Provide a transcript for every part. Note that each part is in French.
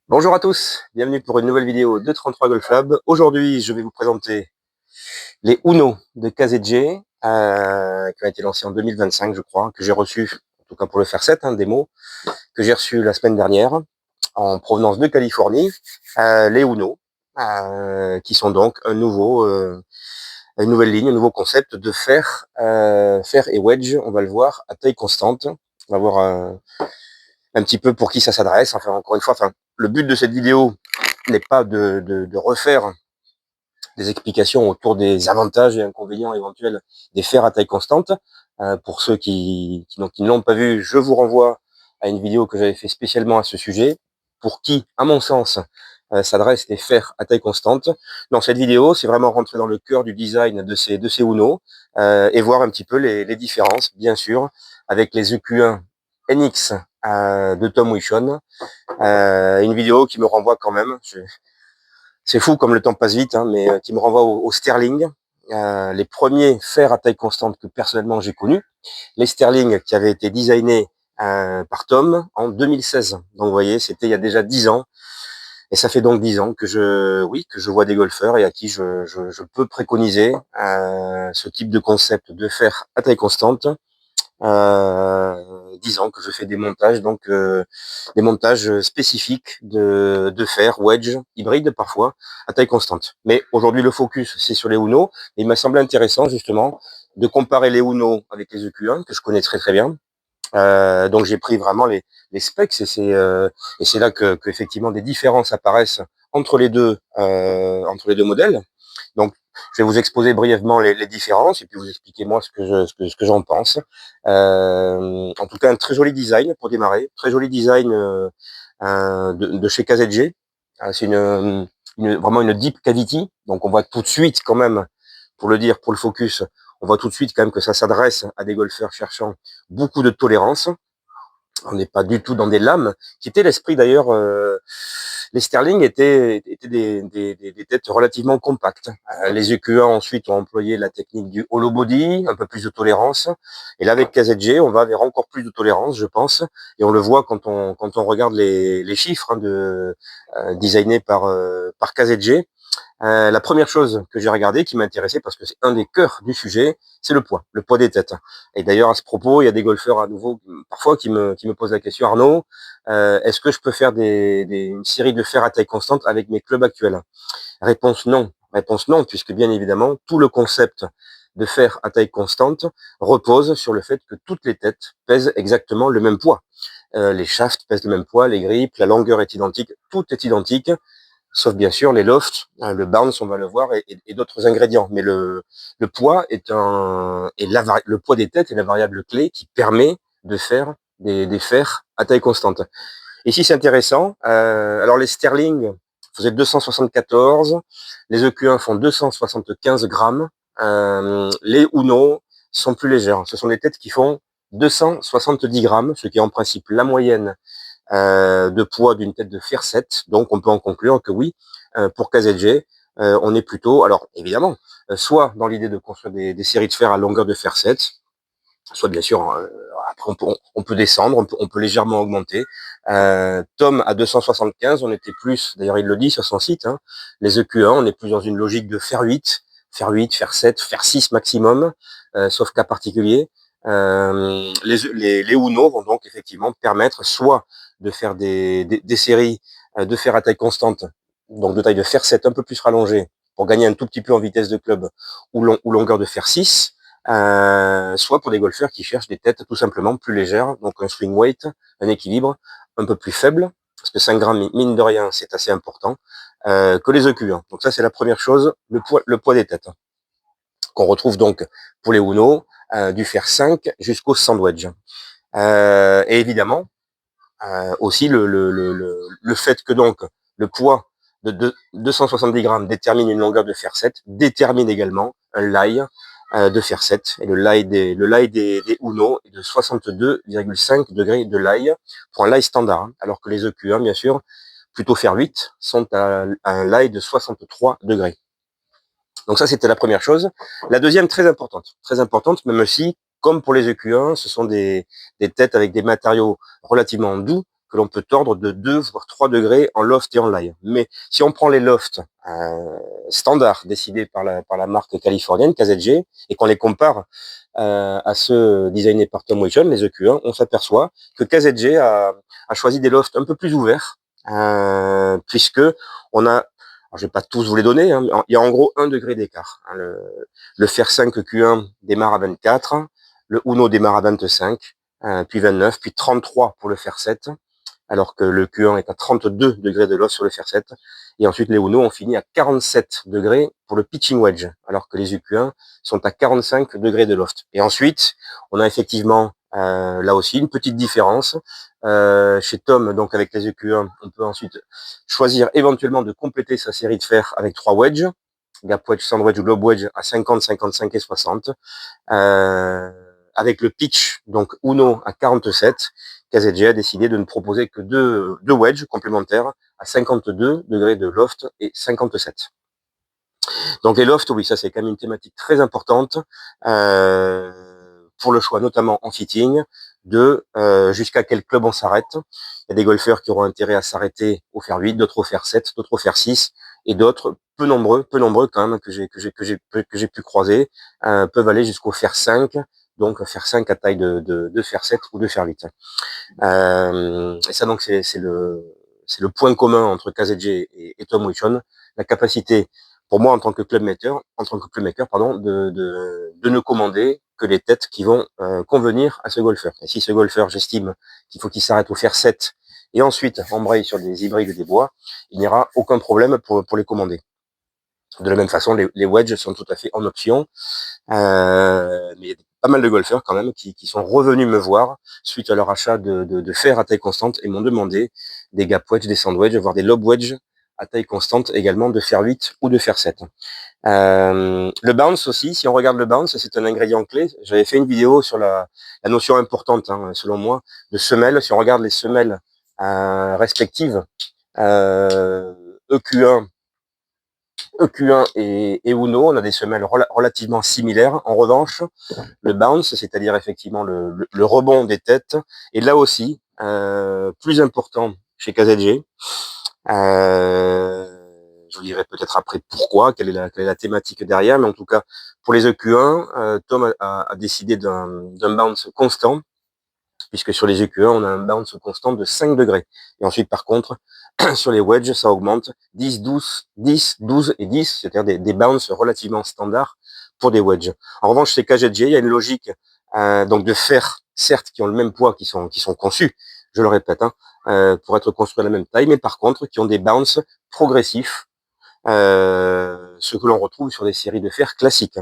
Bonjour à tous, bienvenue pour une nouvelle vidéo de 33 Golf Lab. Aujourd'hui, je vais vous présenter les Uno de KZG, qui ont été lancés en 2025, je crois, que j'ai reçu, en tout cas pour le faire 7, démo, que j'ai reçu la semaine dernière, en provenance de Californie, les Uno, qui sont donc une nouvelle ligne, un nouveau concept de fer et wedge, on va le voir, à taille constante. On va voir un petit peu pour qui ça s'adresse. Enfin, encore une fois, le but de cette vidéo n'est pas de refaire des explications autour des avantages et inconvénients éventuels des fers à taille constante. Pour ceux qui ne l'ont pas vu, je vous renvoie à une vidéo que j'avais fait spécialement à ce sujet, pour qui, à mon sens, s'adressent les fers à taille constante. Dans cette vidéo, c'est vraiment rentrer dans le cœur du design de ces Uno, et voir un petit peu les différences, bien sûr, avec les EQ1 NX de Tom Wichon. Une vidéo qui me renvoie quand même, c'est fou comme le temps passe vite, mais qui me renvoie au Sterling, les premiers fers à taille constante que personnellement j'ai connus, les Sterling qui avaient été designés par Tom en 2016. Donc vous voyez, c'était il y a déjà 10 ans, et ça fait donc 10 ans que je vois des golfeurs et à qui je peux préconiser ce type de concept de fer à taille constante. 10 ans que je fais des montages, donc des montages spécifiques de fer, wedge, hybride parfois, à taille constante. Mais aujourd'hui, le focus, c'est sur les Uno. Et il m'a semblé intéressant, justement, de comparer les Uno avec les EQ1, que je connais très très bien. Donc j'ai pris vraiment les specs, et c'est là que effectivement des différences apparaissent entre les deux modèles. Donc je vais vous exposer brièvement les différences et puis vous expliquer moi ce que j'en pense. En tout cas, un très joli design pour démarrer, très joli design de chez KZG. C'est vraiment une deep cavity, donc on voit tout de suite quand même, pour le dire, pour le focus, on voit tout de suite quand même que ça s'adresse à des golfeurs cherchant beaucoup de tolérance. On n'est pas du tout dans des lames, qui était l'esprit d'ailleurs. Les Sterling étaient des têtes relativement compactes. Les EQ1 ensuite ont employé la technique du hollow body, un peu plus de tolérance. Et là, avec KZG, on va vers encore plus de tolérance, je pense. Et on le voit quand on regarde les chiffres designés par KZG. La première chose que j'ai regardée, qui m'intéressait, parce que c'est un des cœurs du sujet, c'est le poids des têtes. Et d'ailleurs, à ce propos, il y a des golfeurs à nouveau, parfois, qui me posent la question, Arnaud, est-ce que je peux faire une série de fers à taille constante avec mes clubs actuels? Réponse non. Réponse non, puisque bien évidemment, tout le concept de fer à taille constante repose sur le fait que toutes les têtes pèsent exactement le même poids. Les shafts pèsent le même poids, les grippes, la longueur est identique, tout est identique, sauf bien sûr les lofts, le bounce, on va le voir, et d'autres ingrédients. Mais le poids le poids des têtes est la variable clé qui permet de faire des fers à taille constante. Ici, c'est intéressant. Alors, les Sterling faisaient 274, les EQ1 font 275 grammes. Les Uno sont plus légères. Ce sont des têtes qui font 270 grammes, ce qui est en principe la moyenne de poids d'une tête de fer 7. Donc on peut en conclure que oui, pour KZG, on est plutôt, alors évidemment, soit dans l'idée de construire des séries de fer à longueur de fer 7, soit bien sûr, après on peut descendre, on peut légèrement augmenter. Tom à 275, on était plus, d'ailleurs il le dit sur son site, les EQ1, on est plus dans une logique de fer 8, fer 7, fer 6 maximum, sauf cas particulier. Les Uno vont donc effectivement permettre soit de faire des séries de fer à taille constante, donc de taille de fer 7 un peu plus rallongée, pour gagner un tout petit peu en vitesse de club, ou longueur de fer 6, soit pour des golfeurs qui cherchent des têtes tout simplement plus légères, donc un swing weight, un équilibre un peu plus faible, parce que 5 grammes, mine de rien, c'est assez important, que les EQ. Donc ça, c'est la première chose, le poids des têtes, qu'on retrouve donc pour les Uno, du fer 5 jusqu'au sandwich. Et évidemment, aussi le fait que donc le poids de 270 grammes détermine une longueur de fer 7, détermine également un lie de fer 7. Et le lie des Uno est de 62,5 degrés de lie pour un lie standard, alors que les EQ1, bien sûr, plutôt fer 8, sont à un lie de 63 degrés. Donc ça, c'était la première chose. La deuxième, très importante, même si, comme pour les EQ1, ce sont des têtes avec des matériaux relativement doux, que l'on peut tordre de 2 voire 3 degrés en loft et en lie. Mais si on prend les lofts standards décidés par la marque californienne KZG et qu'on les compare à ceux designés par Tom Wichon, les EQ1, on s'aperçoit que KZG a choisi des lofts un peu plus ouverts, puisque on a, alors je vais pas tous vous les donner, hein, il y a en gros 1 degré d'écart. Hein, le Fer 5 Q1 démarre à 24, le Uno démarre à 25, puis 29, puis 33 pour le Fer 7, alors que le Q1 est à 32 degrés de loft sur le Fer 7. Et ensuite, les Uno ont fini à 47 degrés pour le pitching wedge, alors que les UQ1 sont à 45 degrés de loft. Et ensuite, on a effectivement là aussi une petite différence. Chez Tom, donc avec les EQ1, on peut ensuite choisir éventuellement de compléter sa série de fer avec 3 wedges, gap wedge, sand wedge ou lob wedge à 50, 55 et 60. Avec le pitch, donc Uno à 47, KZG a décidé de ne proposer que deux wedges complémentaires à 52 degrés de loft et 57. Donc les lofts, oui, ça c'est quand même une thématique très importante pour le choix, notamment en fitting, de jusqu'à quel club on s'arrête. Il y a des golfeurs qui auront intérêt à s'arrêter au fer 8, d'autres au fer 7, d'autres au fer 6, et d'autres, peu nombreux quand même, que j'ai pu croiser, peuvent aller jusqu'au fer 5, donc fer 5 à taille de fer 7 ou de fer 8. Et ça donc c'est le point commun entre KZG et Tom Wichon, la capacité pour moi en tant que clubmaker, de ne commander que les têtes qui vont convenir à ce golfeur. Et si ce golfeur, j'estime qu'il faut qu'il s'arrête au fer 7 et ensuite embraye sur des hybrides et des bois, il n'y aura aucun problème pour les commander. De la même façon, les wedges sont tout à fait en option. Mais il y a pas mal de golfeurs quand même qui sont revenus me voir suite à leur achat de fer à taille constante et m'ont demandé des gap wedge, des sand wedge, voire des lob wedge à taille constante également de fer 8 ou de fer 7. Le bounce aussi, si on regarde le bounce, c'est un ingrédient clé. J'avais fait une vidéo sur la notion importante, hein, selon moi, de semelles. Si on regarde les semelles respectives, EQ1, EQ1 et Uno, on a des semelles relativement similaires. En revanche, le bounce, c'est-à-dire effectivement le rebond des têtes, est là aussi plus important chez KZG. Je vous dirai peut-être après pourquoi, quelle est la thématique derrière, mais en tout cas, pour les EQ1, Tom a décidé d'un bounce constant, puisque sur les EQ1, on a un bounce constant de 5 degrés. Et ensuite, par contre, sur les wedges, ça augmente 10, 12, 10, 12 et 10, c'est-à-dire des bounces relativement standards pour des wedges. En revanche, chez KZG, il y a une logique donc de fer, certes, qui ont le même poids, qui sont conçus, je le répète, pour être construits à la même taille, mais par contre, qui ont des bounces progressifs, ce que l'on retrouve sur des séries de fer classiques,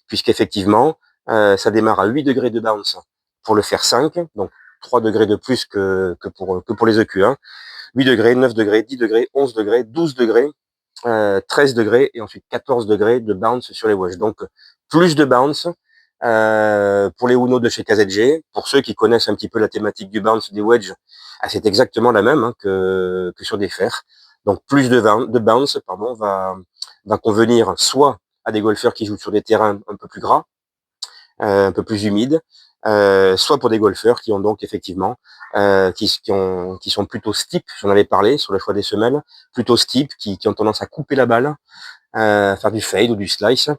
puisqu'effectivement, ça démarre à 8 degrés de bounce pour le fer 5, donc 3 degrés de plus que pour les EQ1, 8 degrés, 9 degrés, 10 degrés, 11 degrés, 12 degrés, 13 degrés et ensuite 14 degrés de bounce sur les wedges. Donc plus de bounce pour les Uno de chez KZG. Pour ceux qui connaissent un petit peu la thématique du bounce des wedges, c'est exactement la même que sur des fers. Donc plus de bounce va convenir soit à des golfeurs qui jouent sur des terrains un peu plus gras, un peu plus humides, soit pour des golfeurs qui ont donc effectivement qui sont plutôt steep, j'en avais parlé sur le choix des semelles, plutôt steep, qui ont tendance à couper la balle, faire du fade ou du slice,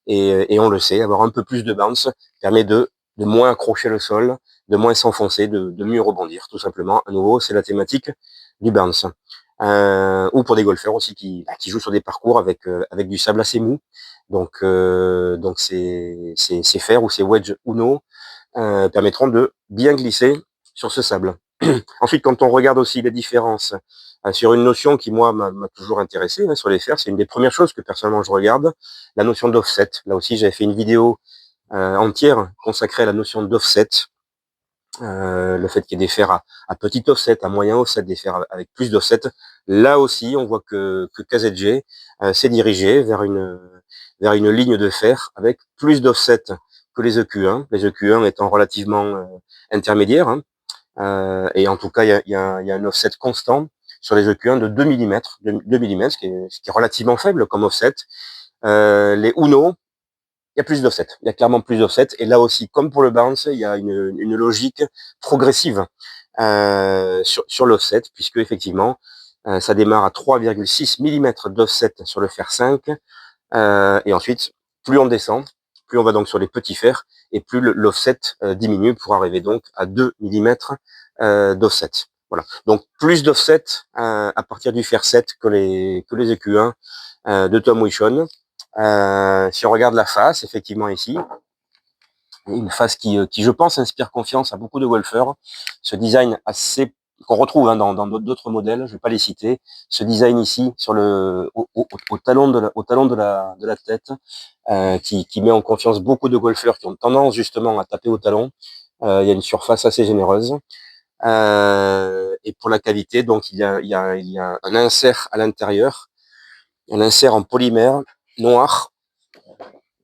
et on le sait, avoir un peu plus de bounce permet de moins accrocher le sol, de moins s'enfoncer, de mieux rebondir, tout simplement. À nouveau, c'est la thématique du bounce. Ou pour des golfeurs aussi qui jouent sur des parcours avec du sable assez mou. Donc ces fers ou ces wedges Uno permettront de bien glisser sur ce sable. Ensuite, quand on regarde aussi les différences sur une notion qui, moi, m'a toujours intéressé sur les fers, c'est une des premières choses que personnellement je regarde, la notion d'offset. Là aussi, j'avais fait une vidéo entière consacrée à la notion d'offset, le fait qu'il y ait des fers à petit offset, à moyen offset, des fers avec plus d'offset. Là aussi, on voit que KZG s'est dirigé vers une ligne de fer avec plus d'offset que les EQ1, les EQ1 étant relativement intermédiaires, et en tout cas, il y a un offset constant sur les EQ1 de 2 mm, 2 mm, ce qui est relativement faible comme offset. Les Uno, il y a plus d'offset, il y a clairement plus d'offset, et là aussi, comme pour le bounce, il y a une logique progressive sur l'offset, puisque effectivement, ça démarre à 3,6 mm d'offset sur le fer 5, et ensuite, plus on descend, plus on va donc sur les petits fers, et plus l'offset diminue pour arriver donc à 2 mm d'offset. Voilà. Donc plus d'offset à partir du fer 7 que les EQ1 de Tom Wichon. Si on regarde la face, effectivement ici, une face qui je pense inspire confiance à beaucoup de golfeurs. Ce design assez qu'on retrouve dans d'autres modèles, je vais pas les citer. Ce design ici sur au talon de la tête, qui met en confiance beaucoup de golfeurs qui ont tendance justement à taper au talon. Il y a une surface assez généreuse. Et pour la qualité, donc il y a un insert à l'intérieur, un insert en polymère noir.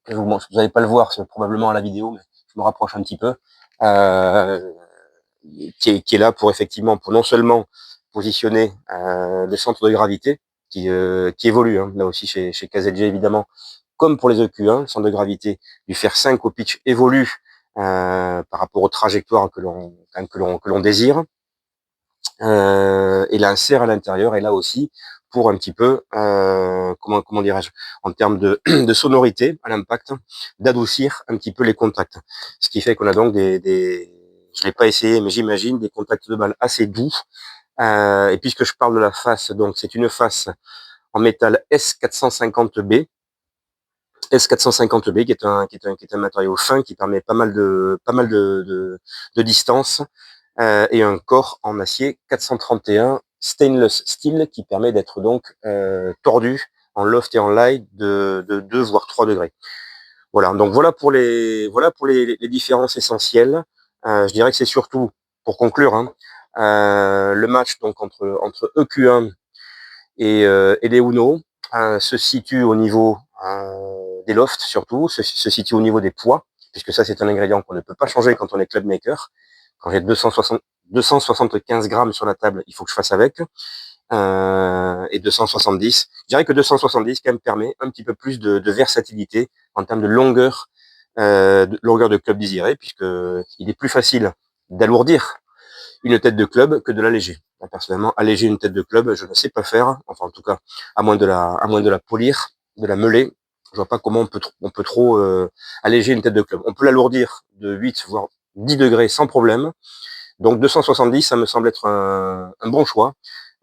Vous n'allez pas le voir, c'est probablement à la vidéo, mais je me rapproche un petit peu. Euh, qui est là pour effectivement, pour non seulement positionner le centre de gravité, qui évolue, hein, là aussi chez KZG évidemment, comme pour les EQ1, le centre de gravité du fer 5 au pitch évolue par rapport aux trajectoires que l'on désire. Et l'insert à l'intérieur est là aussi pour un petit peu, comment dirais-je, en termes de sonorité à l'impact, d'adoucir un petit peu les contacts. Ce qui fait qu'on a donc je l'ai pas essayé, mais j'imagine des contacts de balle assez doux. Et puisque je parle de la face, donc c'est une face en métal S450B. S450B qui est un matériau fin qui permet pas mal de distance, et un corps en acier 431 stainless steel qui permet d'être donc tordu en loft et en light de 2 voire 3 degrés. Voilà, donc voilà pour les différences essentielles. Je dirais que c'est surtout, pour conclure, hein, le match donc entre EQ1 et les Uno se situe au niveau des lofts surtout, se situe au niveau des poids, puisque ça c'est un ingrédient qu'on ne peut pas changer quand on est club maker. Quand j'ai 275 grammes sur la table, il faut que je fasse avec. Et 270. Je dirais que 270 quand même permet un petit peu plus de versatilité en termes de longueur de club désiré, puisque il est plus facile d'alourdir une tête de club que de l'alléger. Personnellement, alléger une tête de club, je ne sais pas faire. Enfin, en tout cas, à moins de la polir, de la meuler, je vois pas comment on peut trop alléger une tête de club. On peut l'alourdir de 8 voire 10 degrés sans problème. Donc 270, ça me semble être un bon choix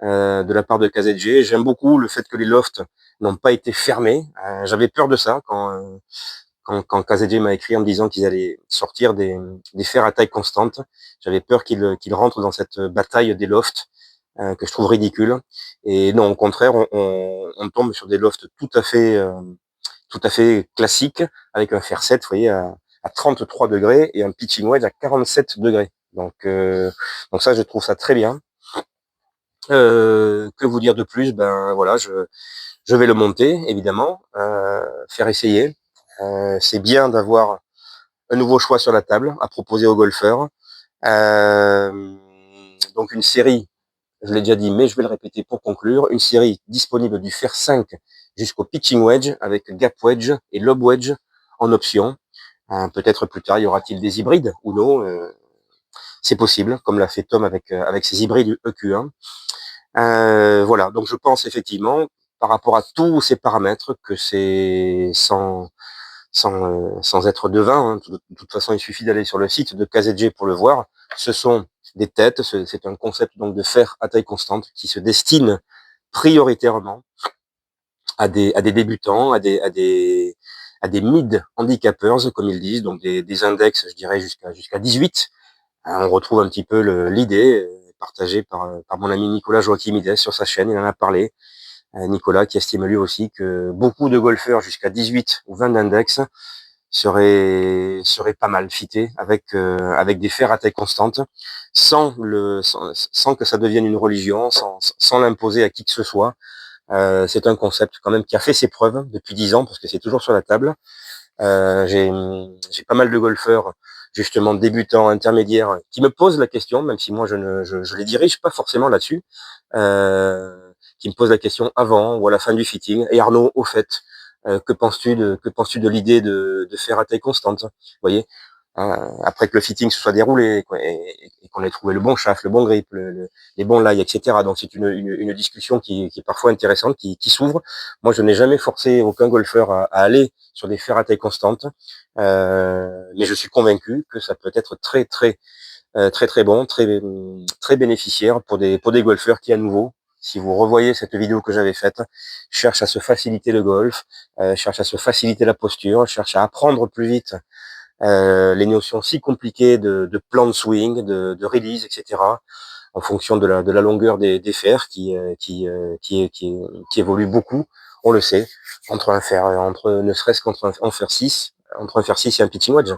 de la part de KZG. J'aime beaucoup le fait que les lofts n'ont pas été fermés. J'avais peur de ça quand KZG m'a écrit en me disant qu'ils allaient sortir des fers à taille constante. J'avais peur qu'ils rentrent dans cette bataille des lofts que je trouve ridicule. Et non, au contraire, on tombe sur des lofts tout à fait classiques avec un fer 7, vous voyez, à 33 degrés et un pitching wedge à 47 degrés. Donc ça, je trouve ça très bien. Que vous dire de plus? Ben voilà, je vais le monter, évidemment, faire essayer. C'est bien d'avoir un nouveau choix sur la table à proposer aux golfeurs. Donc une série, je l'ai déjà dit, mais je vais le répéter pour conclure, une série disponible du fer 5 jusqu'au pitching wedge avec gap wedge et lob wedge en option. Peut-être plus tard, y aura-t-il des hybrides ou non? C'est possible, comme l'a fait Tom avec ses hybrides EQ1. Voilà, donc je pense effectivement, par rapport à tous ces paramètres, que c'est sans être devin, hein, de toute façon il suffit d'aller sur le site de KZG pour le voir. Ce sont des têtes, c'est un concept donc de fer à taille constante qui se destine prioritairement à des débutants, à des mid handicapers comme ils disent, donc des index, je dirais jusqu'à 18. On retrouve un petit peu l'idée partagée par mon ami Nicolas Joachimides sur sa chaîne, il en a parlé. Nicolas qui estime lui aussi que beaucoup de golfeurs jusqu'à 18 ou 20 d'index seraient pas mal fités avec des fers à taille constante, sans que ça devienne une religion, sans l'imposer à qui que ce soit. C'est un concept quand même qui a fait ses preuves depuis 10 ans parce que c'est toujours sur la table. J'ai pas mal de golfeurs justement débutants, intermédiaires, qui me posent la question, même si moi je les dirige pas forcément là-dessus, qui me posent la question avant ou à la fin du fitting. Et Arnaud, au fait, que penses-tu de l'idée de faire à taille constante? Vous voyez, hein, après que le fitting se soit déroulé et qu'on ait trouvé le bon shaft, le bon grip, les bons lies, etc. Donc c'est une discussion qui est parfois intéressante, qui s'ouvre. Moi, je n'ai jamais forcé aucun golfeur à aller sur des fers à taille constante, mais je suis convaincu que ça peut être très bon, très bénéficiaire pour des golfeurs qui, à nouveau, si vous revoyez cette vidéo que j'avais faite, cherchent à se faciliter le golf, cherchent à se faciliter la posture, cherchent à apprendre plus vite les notions si compliquées de plan de swing, de release, etc., en fonction de la longueur des fers qui évolue beaucoup, on le sait, entre ne serait-ce qu'entre un fer 6, entre un fer 6 et un pitching wedge.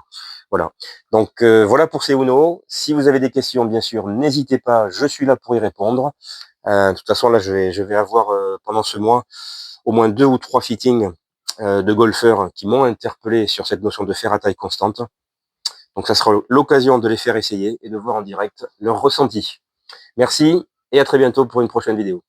Voilà. Donc voilà pour ces Uno. Si vous avez des questions, bien sûr, n'hésitez pas, je suis là pour y répondre. De toute façon, là, je vais avoir pendant ce mois au moins 2 ou 3 fittings de golfeurs qui m'ont interpellé sur cette notion de fer à taille constante. Donc ça sera l'occasion de les faire essayer et de voir en direct leur ressenti. Merci et à très bientôt pour une prochaine vidéo.